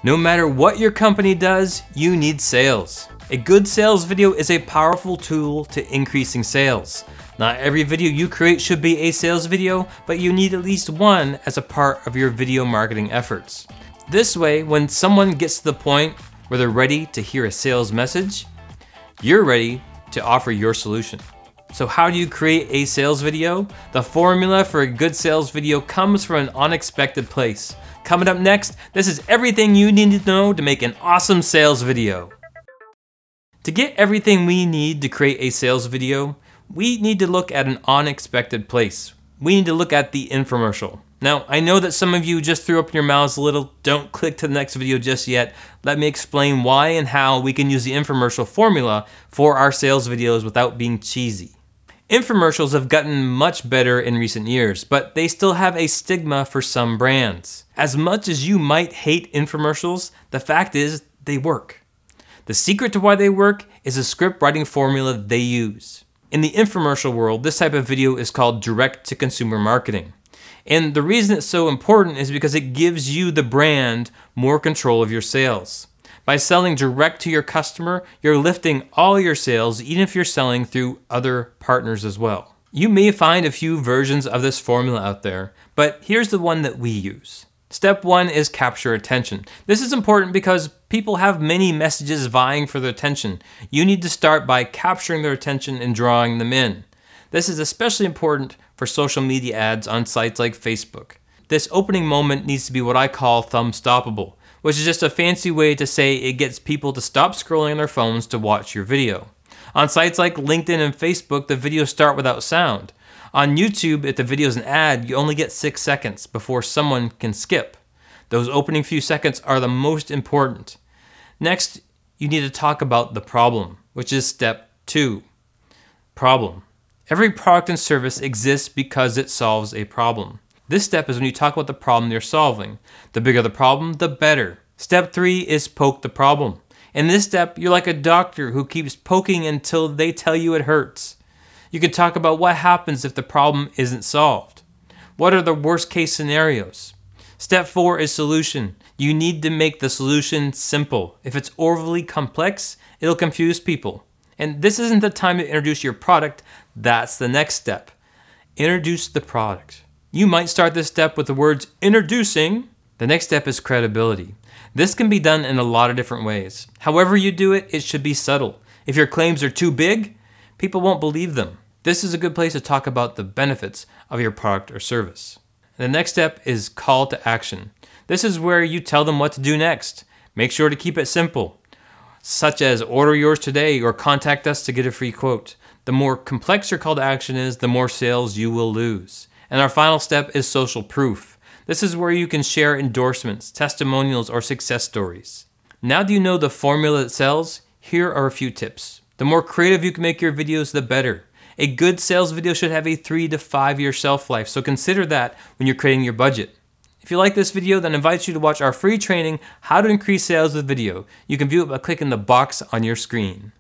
No matter what your company does, you need sales. A good sales video is a powerful tool to increasing sales. Not every video you create should be a sales video, but you need at least one as a part of your video marketing efforts. This way, when someone gets to the point where they're ready to hear a sales message, you're ready to offer your solution. So how do you create a sales video? The formula for a good sales video comes from an unexpected place. Coming up next, this is everything you need to know to make an awesome sales video. To get everything we need to create a sales video, we need to look at an unexpected place. We need to look at the infomercial. Now, I know that some of you just threw up your mouths a little. Don't click to the next video just yet. Let me explain why and how we can use the infomercial formula for our sales videos without being cheesy. Infomercials have gotten much better in recent years, but they still have a stigma for some brands. As much as you might hate infomercials, the fact is they work. The secret to why they work is a script writing formula they use. In the infomercial world, this type of video is called direct-to-consumer marketing. And the reason it's so important is because it gives you, the brand, more control of your sales. By selling direct to your customer, you're lifting all your sales, even if you're selling through other partners as well. You may find a few versions of this formula out there, but here's the one that we use. Step 1 is capture attention. This is important because people have many messages vying for their attention. You need to start by capturing their attention and drawing them in. This is especially important for social media ads on sites like Facebook. This opening moment needs to be what I call thumb-stoppable, which is just a fancy way to say it gets people to stop scrolling on their phones to watch your video. On sites like LinkedIn and Facebook, the videos start without sound. On YouTube, if the video is an ad, you only get 6 seconds before someone can skip. Those opening few seconds are the most important. Next, you need to talk about the problem, which is step 2. Problem. Every product and service exists because it solves a problem. This step is when you talk about the problem you're solving. The bigger the problem, the better. Step 3 is poke the problem. In this step, you're like a doctor who keeps poking until they tell you it hurts. You can talk about what happens if the problem isn't solved. What are the worst case scenarios? Step 4 is solution. You need to make the solution simple. If it's overly complex, it'll confuse people. And this isn't the time to introduce your product, that's the next step. Introduce the product. You might start this step with the words introducing. The next step is credibility. This can be done in a lot of different ways. However you do it, it should be subtle. If your claims are too big, people won't believe them. This is a good place to talk about the benefits of your product or service. The next step is call to action. This is where you tell them what to do next. Make sure to keep it simple, such as order yours today or contact us to get a free quote. The more complex your call to action is, the more sales you will lose. And our final step is social proof. This is where you can share endorsements, testimonials, or success stories. Now do you know the formula that sells? Here are a few tips. The more creative you can make your videos, the better. A good sales video should have a 3 to 5 year shelf life, so consider that when you're creating your budget. If you like this video, then I invite you to watch our free training, How to Increase Sales with Video. You can view it by clicking the box on your screen.